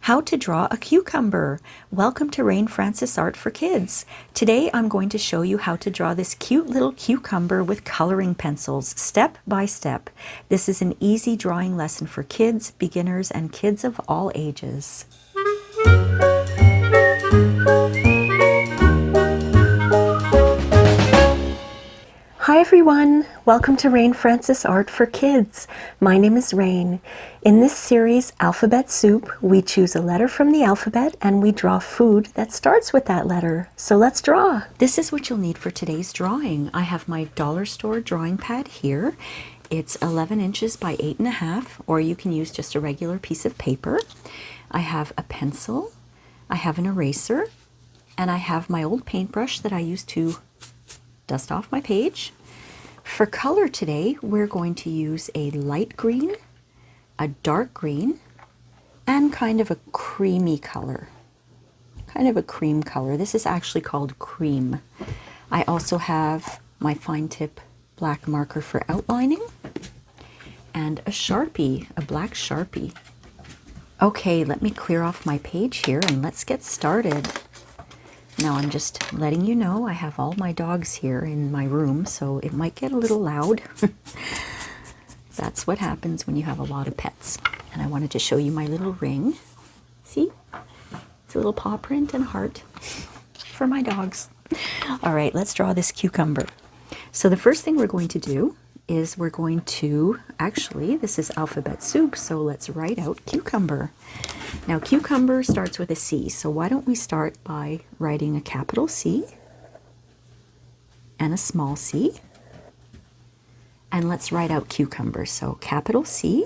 How to draw a cucumber. Welcome to Rain Francis Art for Kids. Today I'm going to show you how to draw this cute little cucumber with coloring pencils, step by step. This is an easy drawing lesson for kids, beginners, and kids of all ages. Hi everyone, welcome to Rain Francis Art for Kids. My name is Rain. In this series, Alphabet Soup, we choose a letter from the alphabet and we draw food that starts with that letter. So let's draw. This is what you'll need for today's drawing. I have my dollar store drawing pad here. It's 11 inches by 8.5, or you can use just a regular piece of paper. I have a pencil, I have an eraser, and I have my old paintbrush that I use to dust off my page. For color today, we're going to use a light green, a dark green, and kind of a creamy color. Kind of a cream color. This is actually called cream. I also have my fine tip black marker for outlining and a Sharpie, a black Sharpie. Okay, let me clear off my page here and let's get started. Now I'm just letting you know I have all my dogs here in my room, so it might get a little loud. That's what happens when you have a lot of pets. And I wanted to show you my little ring. See? It's a little paw print and heart for my dogs. All right, let's draw this cucumber. So the first thing we're going to do is we're going to, actually, this is alphabet soup, so let's write out cucumber. Now, cucumber starts with a C, so why don't we start by writing a capital C and a small c, and let's write out cucumber. So capital C,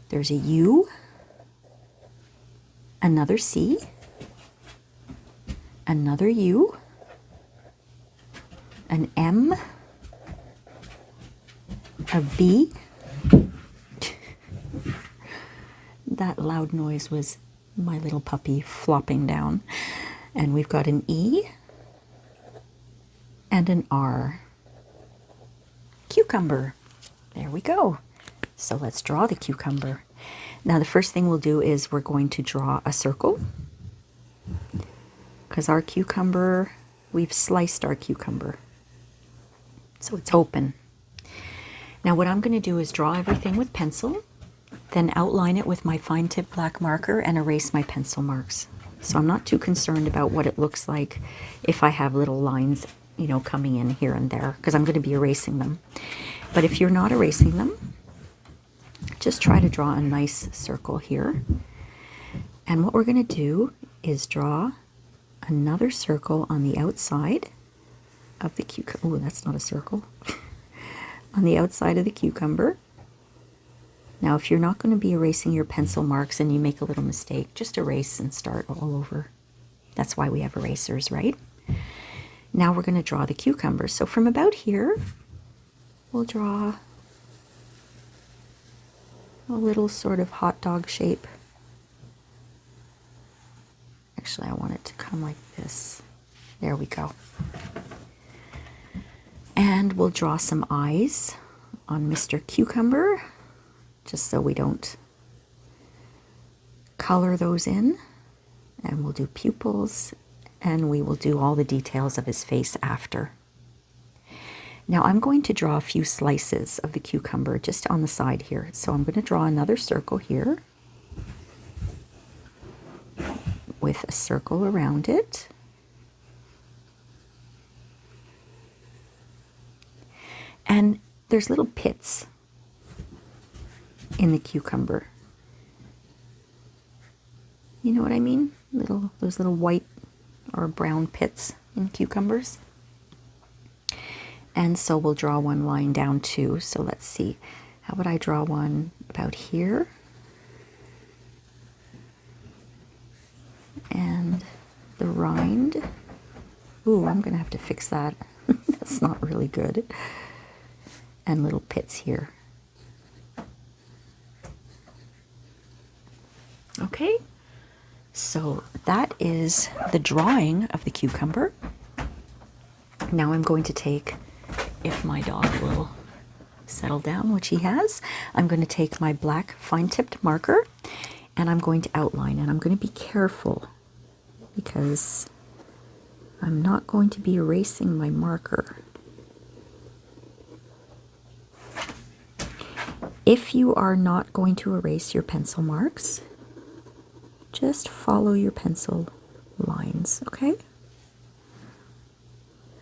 there's a U, another C, another U, an M, a B. That loud noise was my little puppy flopping down. And we've got an E and an R. Cucumber. There we go. So let's draw the cucumber. Now the first thing we'll do is we're going to draw a circle, because our cucumber, we've sliced our cucumber, so it's open. Now what I'm going to do is draw everything with pencil, then outline it with my fine tip black marker and erase my pencil marks. So I'm not too concerned about what it looks like if I have little lines, you know, coming in here and there, because I'm going to be erasing them. But if you're not erasing them, just try to draw a nice circle here. And what we're going to do is draw another circle on the outside of the cucumber. Oh, that's not a circle. On the outside of the cucumber. Now, if you're not going to be erasing your pencil marks and you make a little mistake, just erase and start all over. That's why we have erasers, right? Now we're going to draw the cucumber. So from about here, we'll draw a little sort of hot dog shape. Actually, I want it to come like this. There we go. And we'll draw some eyes on Mr. Cucumber, just so we don't color those in. And we'll do pupils, and we will do all the details of his face after. Now I'm going to draw a few slices of the cucumber just on the side here. So I'm going to draw another circle here with a circle around it. And there's little pits in the cucumber. You know what I mean? Those little white or brown pits in cucumbers. And so we'll draw one line down too. So let's see. How about I draw one about here? And the rind. Ooh, I'm gonna have to fix that. That's not really good. And little pits here. Okay, so that is the drawing of the cucumber. Now I'm going to take, if my dog will settle down, which he has, I'm going to take my black fine-tipped marker and I'm going to outline, and I'm going to be careful because I'm not going to be erasing my marker. If you are not going to erase your pencil marks, just follow your pencil lines, okay?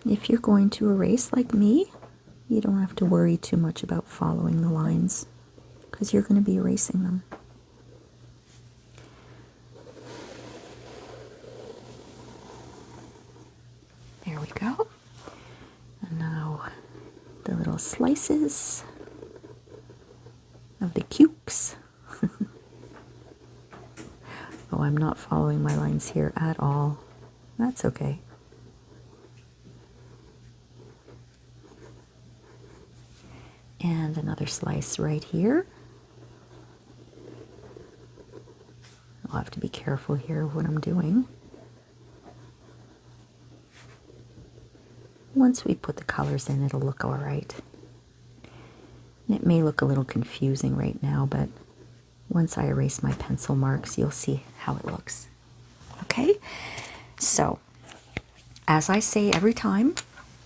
If you're going to erase like me, you don't have to worry too much about following the lines because you're going to be erasing them. There we go. And now the little slices of the cukes. Oh, I'm not following my lines here at all. That's okay. And another slice right here. I'll have to be careful here what I'm doing. Once we put the colors in, it'll look all right. And it may look a little confusing right now, but once I erase my pencil marks, you'll see how it looks. Okay? So, as I say every time,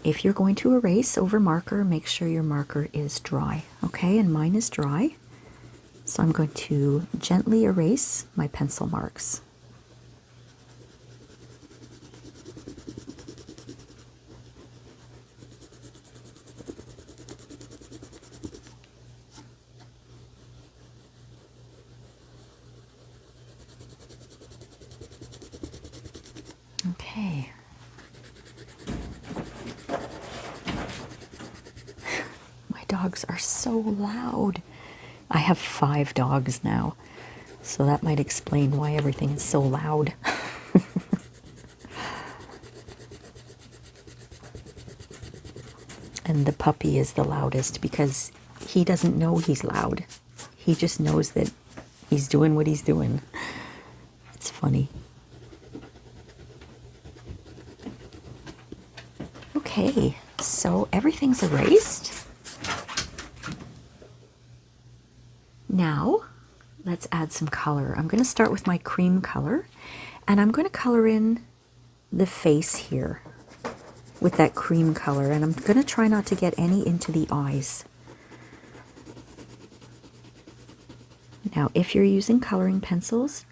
if you're going to erase over marker, make sure your marker is dry. Okay? And mine is dry. So I'm going to gently erase my pencil marks. Okay. My dogs are so loud. I have 5 dogs now, so that might explain why everything is so loud. And the puppy is the loudest because he doesn't know he's loud. He just knows that he's doing what he's doing. It's funny. Okay, so everything's erased. Now, let's add some color. I'm going to start with my cream color, and I'm going to color in the face here with that cream color, and I'm going to try not to get any into the eyes. Now, if you're using coloring pencils,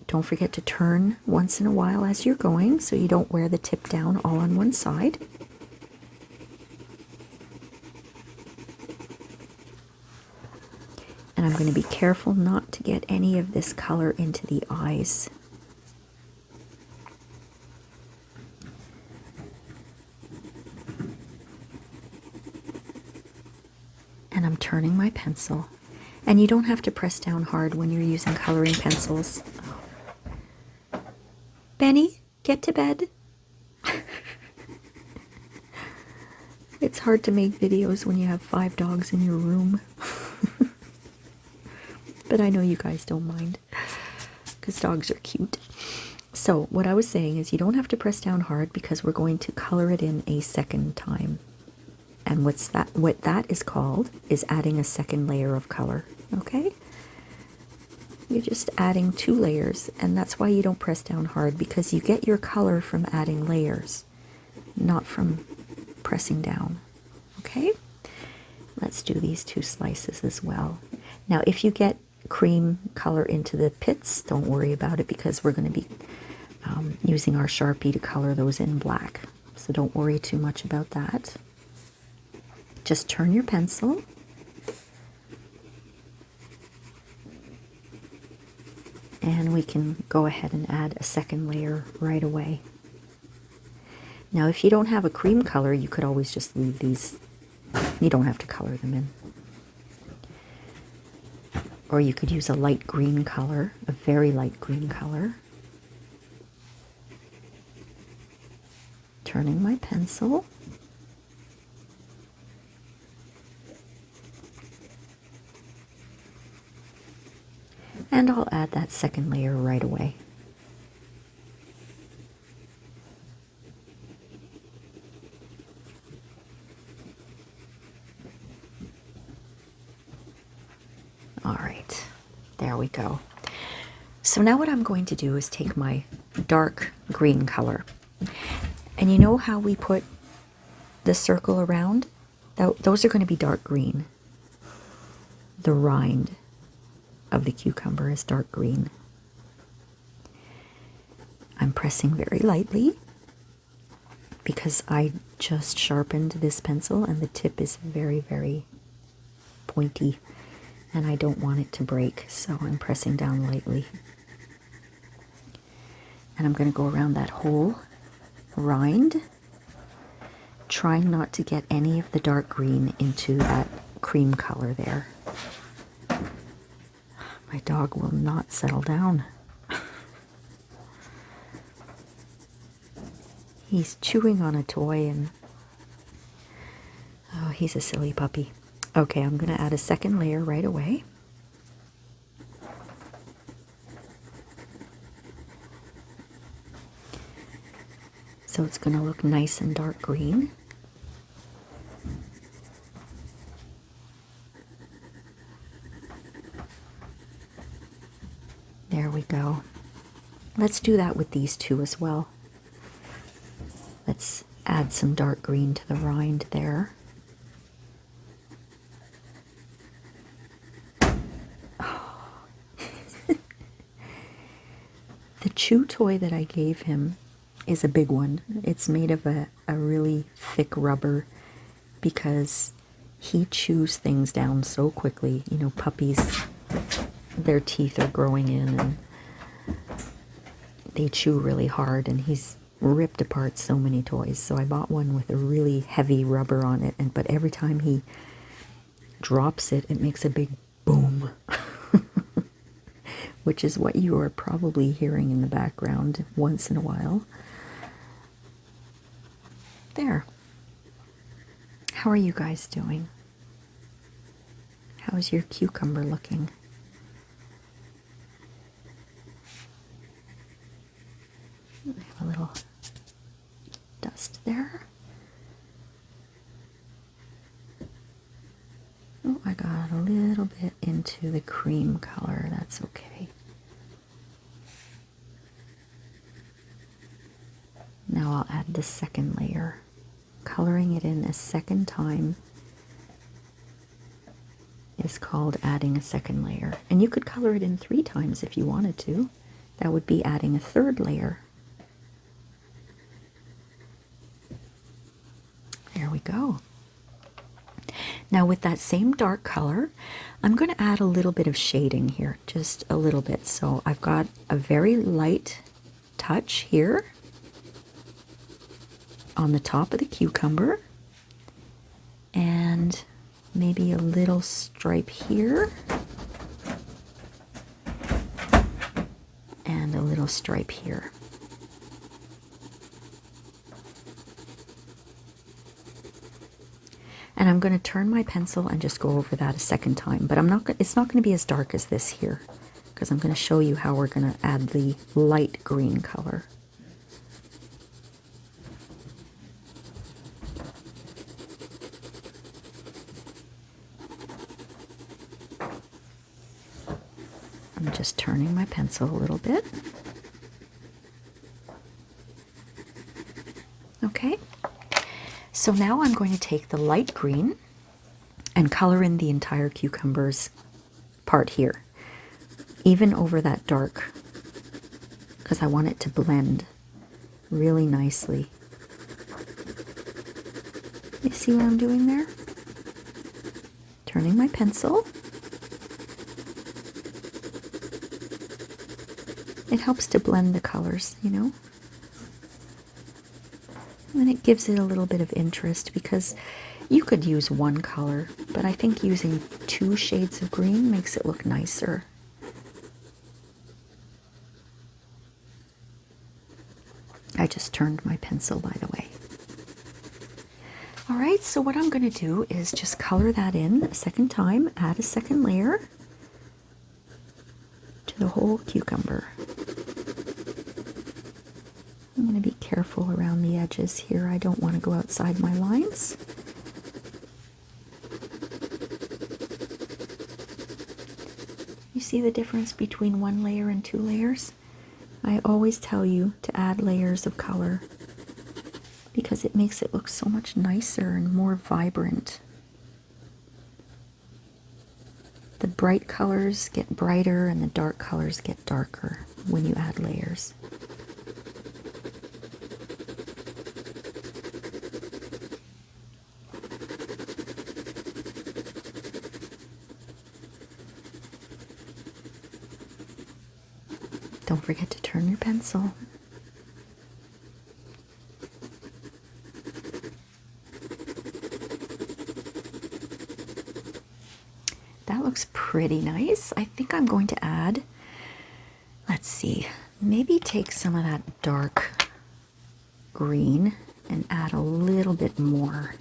don't forget to turn once in a while as you're going so you don't wear the tip down all on one side. And I'm going to be careful not to get any of this color into the eyes. And I'm turning my pencil. And you don't have to press down hard when you're using coloring pencils. Benny, get to bed. It's hard to make videos when you have 5 dogs in your room. But I know you guys don't mind because dogs are cute. So what I was saying is you don't have to press down hard because we're going to color it in a second time. And what that is called is adding a second layer of color. Okay? You're just adding 2 layers, and that's why you don't press down hard, because you get your color from adding layers, not from pressing down. Okay? Let's do these 2 slices as well. Now, if you get cream color into the pits, don't worry about it because we're going to be using our Sharpie to color those in black. So don't worry too much about that. Just turn your pencil. And we can go ahead and add a second layer right away. Now, if you don't have a cream color, you could always just leave these. You don't have to color them in. Or you could use a light green color, a very light green color. Turning my pencil. And I'll add that second layer right away. All right, there we go. So now what I'm going to do is take my dark green color. And you know how we put the circle around? Those are going to be dark green. The rind of the cucumber is dark green. I'm pressing very lightly because I just sharpened this pencil and the tip is very, very pointy and I don't want it to break, so I'm pressing down lightly. And I'm going to go around that whole rind, trying not to get any of the dark green into that cream color there. My dog will not settle down. He's chewing on a toy and oh, he's a silly puppy. Okay, I'm going to add a second layer right away. So it's going to look nice and dark green. There we go. Let's do that with these two as well. Let's add some dark green to the rind there. Oh. The chew toy that I gave him is a big one. It's made of a really thick rubber because he chews things down so quickly. You know, puppies, their teeth are growing in and they chew really hard, and he's ripped apart so many toys. So I bought one with a really heavy rubber on it, but every time he drops it, it makes a big boom. Which is what you are probably hearing in the background once in a while. There. How are you guys doing? How's your cucumber looking? I have a little dust there. Oh, I got a little bit into the cream color. That's okay. Now I'll add the second layer. Coloring it in a second time is called adding a second layer. And you could color it in 3 times if you wanted to. That would be adding a third layer. There we go. Now with that same dark color, I'm going to add a little bit of shading here, just a little bit. So I've got a very light touch here on the top of the cucumber, and maybe a little stripe here, and a little stripe here. And I'm going to turn my pencil and just go over that a second time, but it's not going to be as dark as this here, because I'm going to show you how we're going to add the light green color. I'm just turning my pencil a little bit. Okay. So now I'm going to take the light green and color in the entire cucumber's part here, even over that dark, because I want it to blend really nicely. You see what I'm doing there? Turning my pencil. It helps to blend the colors, you know? And it gives it a little bit of interest, because you could use one color, but I think using 2 shades of green makes it look nicer. I just turned my pencil, by the way. All right, so what I'm going to do is just color that in a second time, add a second layer to the whole cucumber. I'm going to be careful around the edges here. I don't want to go outside my lines. You see the difference between 1 layer and 2 layers? I always tell you to add layers of color because it makes it look so much nicer and more vibrant. The bright colors get brighter and the dark colors get darker when you add layers. Don't forget to turn your pencil. That looks pretty nice. I think I'm going to add, let's see, maybe take some of that dark green and add a little bit more.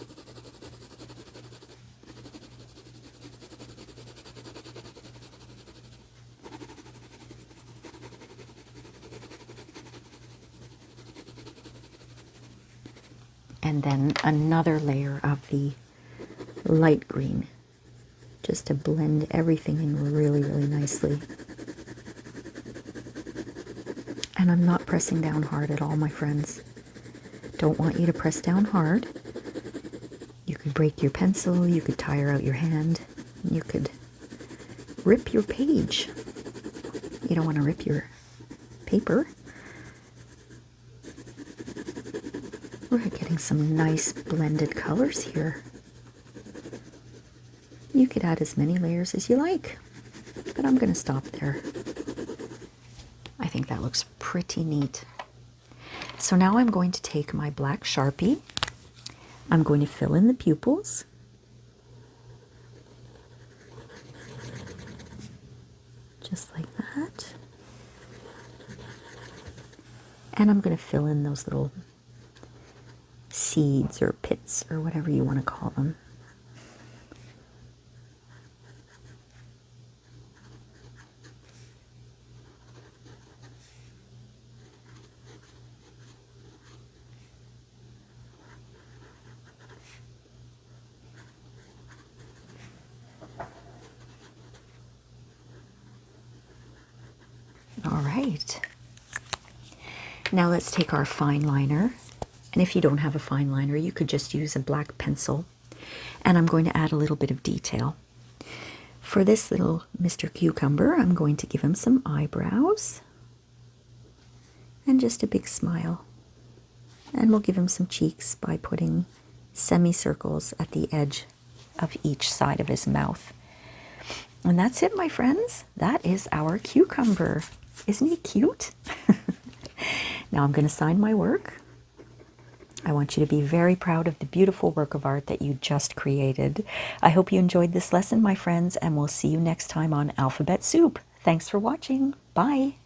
And then another layer of the light green, just to blend everything in really, really nicely. And I'm not pressing down hard at all, my friends. Don't want you to press down hard. You could break your pencil, you could tire out your hand, you could rip your page. You don't want to rip your paper. We're getting some nice blended colors here. You could add as many layers as you like, but I'm going to stop there. I think that looks pretty neat. So now I'm going to take my black Sharpie. I'm going to fill in the pupils. Just like that. And I'm going to fill in those little seeds or pits or whatever you want to call them. All right. Now let's take our fine liner. And if you don't have a fine liner, you could just use a black pencil. And I'm going to add a little bit of detail. For this little Mr. Cucumber, I'm going to give him some eyebrows. And just a big smile. And we'll give him some cheeks by putting semicircles at the edge of each side of his mouth. And that's it, my friends. That is our cucumber. Isn't he cute? Now I'm going to sign my work. I want you to be very proud of the beautiful work of art that you just created. I hope you enjoyed this lesson, my friends, and we'll see you next time on Alphabet Soup. Thanks for watching. Bye.